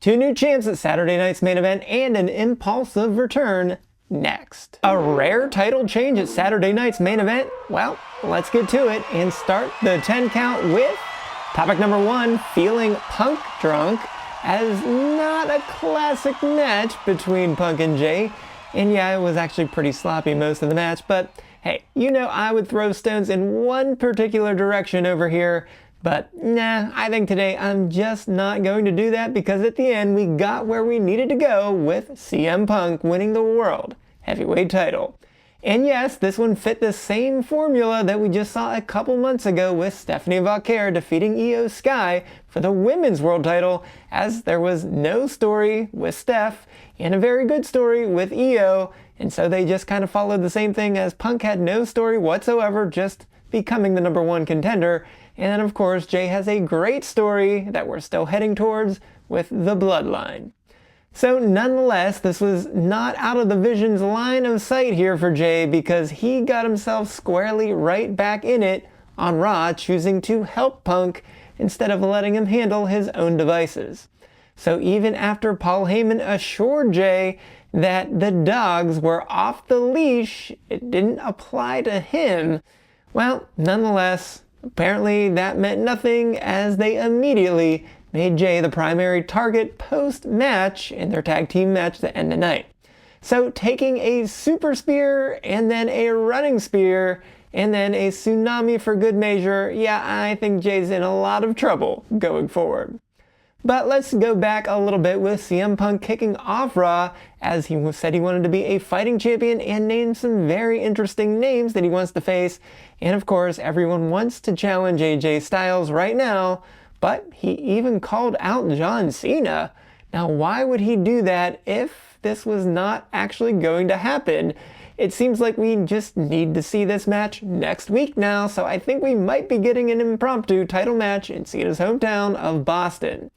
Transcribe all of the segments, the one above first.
Two new champs at Saturday night's main event and an impulsive return next. A rare title change at Saturday night's main event? Well, let's get to it and start the 10 count with topic number 1, feeling Punk drunk, as not a classic match between Punk and Jay. And yeah, it was actually pretty sloppy most of the match, but hey, you know I would throw stones in one particular direction over here. But nah, I think today I'm just not going to do that because at the end we got where we needed to go with CM Punk winning the World Heavyweight title. And yes, this one fit the same formula that we just saw a couple months ago with Stephanie Vauquer defeating Io Sky for the Women's World title, as there was no story with Steph and a very good story with Io, and so they just kind of followed the same thing as Punk had no story whatsoever, just becoming the #1 contender. And then of course Jay has a great story that we're still heading towards with the Bloodline. So nonetheless, this was not out of the Vision's line of sight here for Jay, because he got himself squarely right back in it on Raw, choosing to help Punk instead of letting him handle his own devices. So even after Paul Heyman assured Jay that the dogs were off the leash, it didn't apply to him. Well, nonetheless, apparently that meant nothing, as they immediately made Jay the primary target post-match in their tag team match to end the night. So taking a super spear and then a running spear and then a tsunami for good measure, yeah, I think Jay's in a lot of trouble going forward. But let's go back a little bit with CM Punk kicking off Raw, as he said he wanted to be a fighting champion and named some very interesting names that he wants to face. And of course, everyone wants to challenge AJ Styles right now, but he even called out John Cena. Now, why would he do that if this was not actually going to happen? It seems like we just need to see this match next week now, so I think we might be getting an impromptu title match in Cena's hometown of Boston.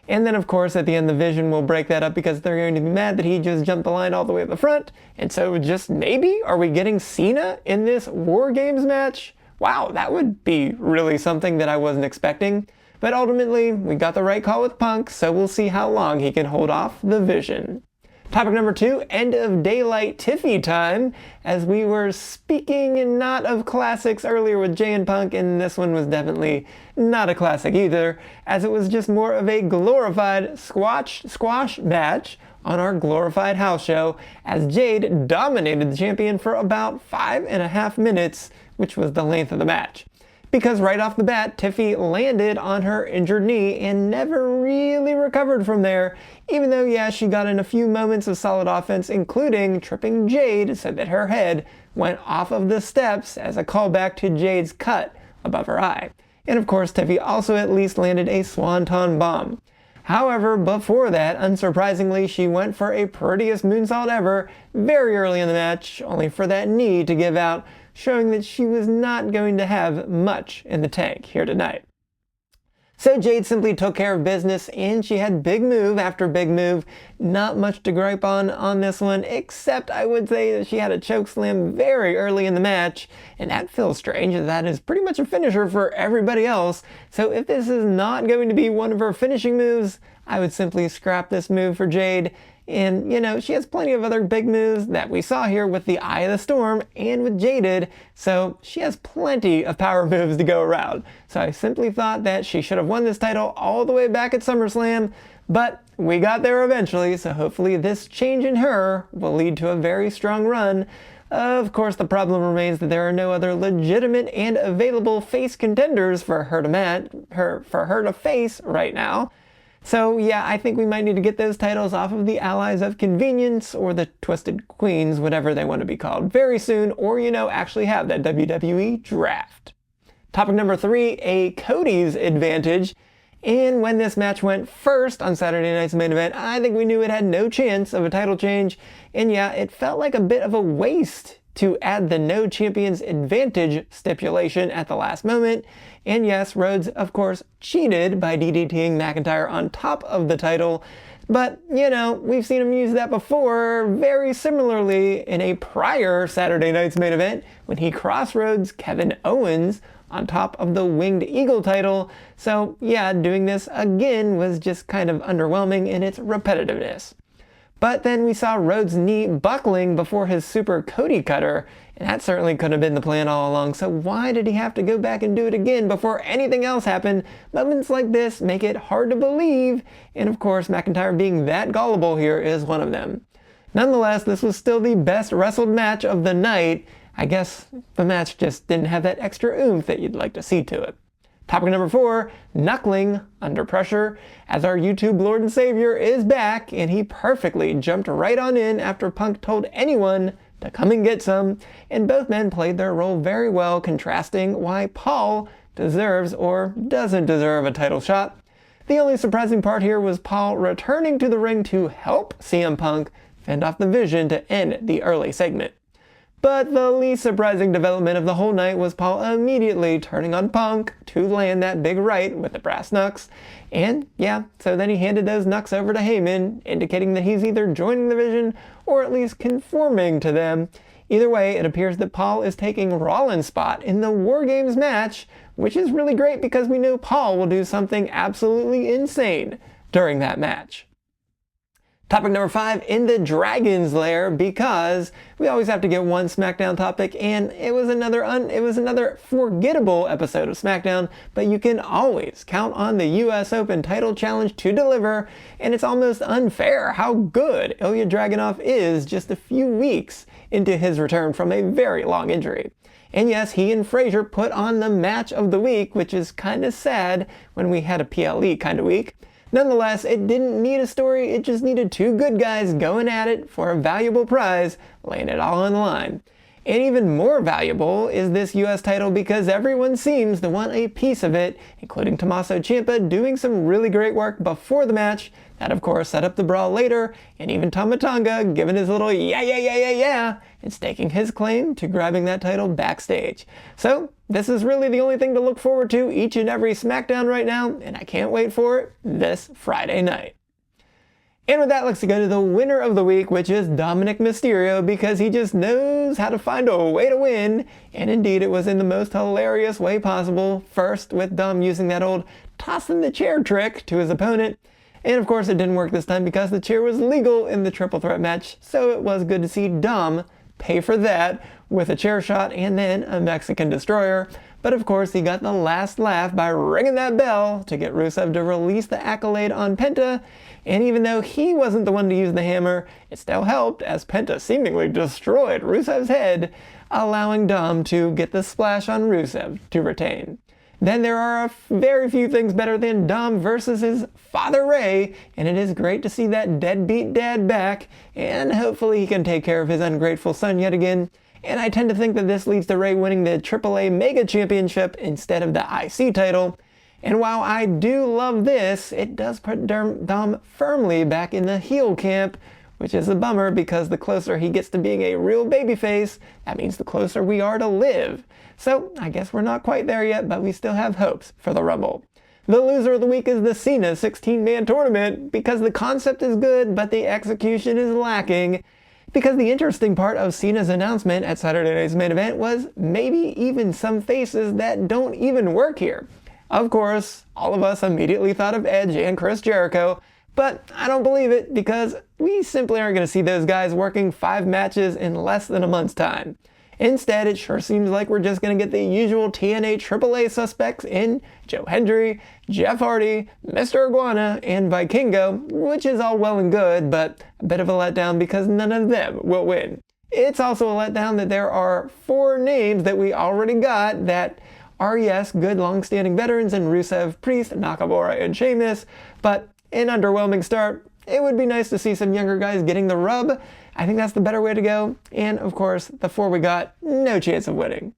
And then of course at the end the Vision will break that up because they're going to be mad that he just jumped the line all the way at the front. And so just maybe, are we getting Cena in this War Games match? Wow, that would be really something that I wasn't expecting. But ultimately, we got the right call with Punk, so we'll see how long he can hold off the Vision. Topic number 2, end of daylight Tiffy time, as we were speaking not of classics earlier with Jay and Punk, and this one was definitely not a classic either, as it was just more of a glorified squash match on our glorified house show, as Jade dominated the champion for about 5.5 minutes, which was the length of the match. Because right off the bat, Tiffy landed on her injured knee and never really recovered from there, even though, yeah, she got in a few moments of solid offense, including tripping Jade so that her head went off of the steps as a callback to Jade's cut above her eye. And of course, Tiffy also at least landed a swanton bomb. However, before that, unsurprisingly, she went for a prettiest moonsault ever very early in the match, only for that knee to give out, showing that she was not going to have much in the tank here tonight. So Jade simply took care of business, and she had big move after big move. Not much to gripe on this one, except I would say that she had a chokeslam very early in the match, and that feels strange, as that is pretty much a finisher for everybody else. So if this is not going to be one of her finishing moves, I would simply scrap this move for Jade. And, you know, she has plenty of other big moves that we saw here with the Eye of the Storm and with Jaded, so she has plenty of power moves to go around. So I simply thought that she should have won this title all the way back at SummerSlam, but we got there eventually, so hopefully this change in her will lead to a very strong run. Of course, the problem remains that there are no other legitimate and available face contenders for her to face right now. So yeah, I think we might need to get those titles off of the Allies of Convenience, or the Twisted Queens, whatever they want to be called, very soon, or, you know, actually have that WWE draft. Topic number 3, a Cody's advantage. And when this match went first on Saturday night's main event, I think we knew it had no chance of a title change. And yeah, it felt like a bit of a waste to add the no champions advantage stipulation at the last moment. And yes, Rhodes, of course, cheated by DDTing McIntyre on top of the title. But, you know, we've seen him use that before, very similarly in a prior Saturday night's main event, when he crossroads Kevin Owens on top of the Winged Eagle title. So yeah, doing this again was just kind of underwhelming in its repetitiveness. But then we saw Rhodes' knee buckling before his super Cody cutter, and that certainly could have been the plan all along, so why did he have to go back and do it again before anything else happened? Moments like this make it hard to believe, and of course McIntyre being that gullible here is one of them. Nonetheless, this was still the best wrestled match of the night. I guess the match just didn't have that extra oomph that you'd like to see to it. Topic number 4, Knuckling, under pressure, as our YouTube Lord and Savior is back, and he perfectly jumped right on in after Punk told anyone to come and get some, and both men played their role very well, contrasting why Paul deserves or doesn't deserve a title shot. The only surprising part here was Paul returning to the ring to help CM Punk fend off the Vision to end the early segment. But the least surprising development of the whole night was Paul immediately turning on Punk to land that big right with the brass knucks. And yeah, so then he handed those knucks over to Heyman, indicating that he's either joining the Vision or at least conforming to them. Either way, it appears that Paul is taking Rollins' spot in the War Games match, which is really great because we know Paul will do something absolutely insane during that match. Topic number 5, in the Dragon's Lair, because we always have to get one SmackDown topic, and it was another forgettable episode of SmackDown, but you can always count on the US Open title challenge to deliver, and it's almost unfair how good Ilya Dragunov is just a few weeks into his return from a very long injury. And yes, he and Frazier put on the match of the week, which is kind of sad when we had a PLE kind of week. Nonetheless, it didn't need a story, it just needed two good guys going at it for a valuable prize, laying it all on the line. And even more valuable is this US title because everyone seems to want a piece of it, including Tommaso Ciampa doing some really great work before the match, that of course set up the brawl later, and even Tama Tonga giving his little yeah, and staking his claim to grabbing that title backstage. So, this is really the only thing to look forward to each and every SmackDown right now, and I can't wait for it this Friday night. And with that, let's go to the winner of the week, which is Dominic Mysterio, because he just knows how to find a way to win, and indeed it was in the most hilarious way possible. First, with Dom using that old tossing the chair trick to his opponent, and of course it didn't work this time because the chair was legal in the triple threat match, so it was good to see Dom pay for that with a chair shot and then a Mexican destroyer. But of course he got the last laugh by ringing that bell to get Rusev to release the accolade on Penta, and even though he wasn't the one to use the hammer, it still helped as Penta seemingly destroyed Rusev's head, allowing Dom to get the splash on Rusev to retain. Then there are very few things better than Dom versus his father Ray, and it is great to see that deadbeat dad back, and hopefully he can take care of his ungrateful son yet again. And I tend to think that this leads to Ray winning the AAA Mega Championship instead of the IC title. And while I do love this, it does put Dom firmly back in the heel camp, which is a bummer because the closer he gets to being a real babyface, that means the closer we are to Liv. So I guess we're not quite there yet, but we still have hopes for the Rumble. The loser of the week is the Cena 16-man tournament because the concept is good, but the execution is lacking. Because the interesting part of Cena's announcement at Saturday Night's Main Event was maybe even some faces that don't even work here. Of course, all of us immediately thought of Edge and Chris Jericho, but I don't believe it because we simply aren't going to see those guys working 5 matches in less than a month's time. Instead, it sure seems like we're just going to get the usual TNA AAA suspects in Joe Hendry, Jeff Hardy, Mr. Iguana, and Vikingo, which is all well and good, but a bit of a letdown because none of them will win. It's also a letdown that there are 4 names that we already got that are, yes, good long-standing veterans in Rusev, Priest, Nakamura, and Sheamus, but an underwhelming start. It would be nice to see some younger guys getting the rub. I think that's the better way to go. And of course, the 4 we got, no chance of winning.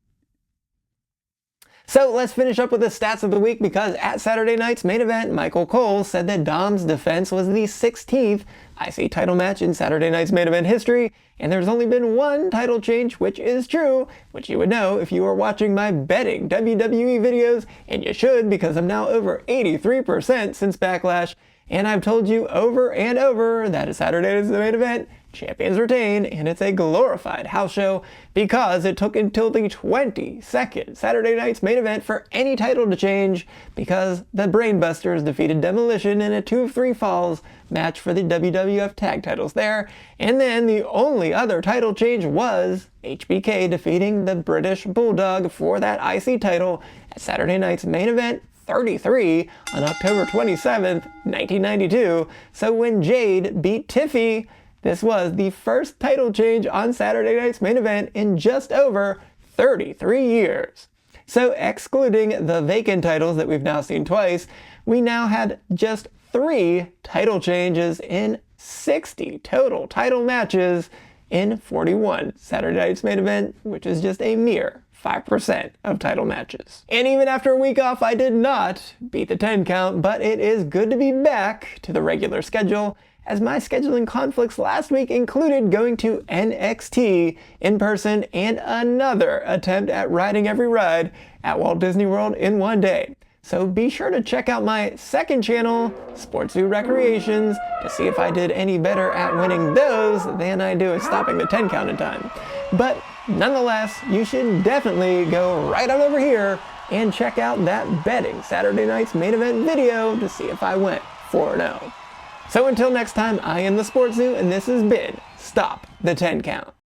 So let's finish up with the stats of the week because at Saturday night's main event, Michael Cole said that Dom's defense was the 16th IC title match in Saturday night's main event history, and there's only been 1 title change, which is true, which you would know if you were watching my Betting WWE videos, and you should because I'm now over 83% since BackLash. And I've told you over and over that at Saturday night's main event, champions retain, and it's a glorified house show because it took until the 22nd Saturday night's main event for any title to change, because the Brainbusters defeated Demolition in a 2 of 3 falls match for the WWF tag titles there. And then the only other title change was HBK defeating the British Bulldog for that IC title at Saturday night's main event 33 on October 27th, 1992. So when Jade beat Tiffy, this was the first title change on Saturday night's main event in just over 33 years. So excluding the vacant titles that we've now seen twice, we now had just 3 title changes in 60 total title matches in 41 Saturday night's main event, which is just a mere 5% of title matches. And even after a week off, I did not beat the 10 count, but it is good to be back to the regular schedule, as my scheduling conflicts last week included going to NXT in person and another attempt at riding every ride at Walt Disney World in one day. So be sure to check out my second channel, SportsZu Recreations, to see if I did any better at winning those than I do at stopping the 10 count in time. But nonetheless, you should definitely go right on over here and check out that betting Saturday night's main event video to see if I went 4-0. So until next time, I am the SportsZu, and this has been Stop the 10 Count.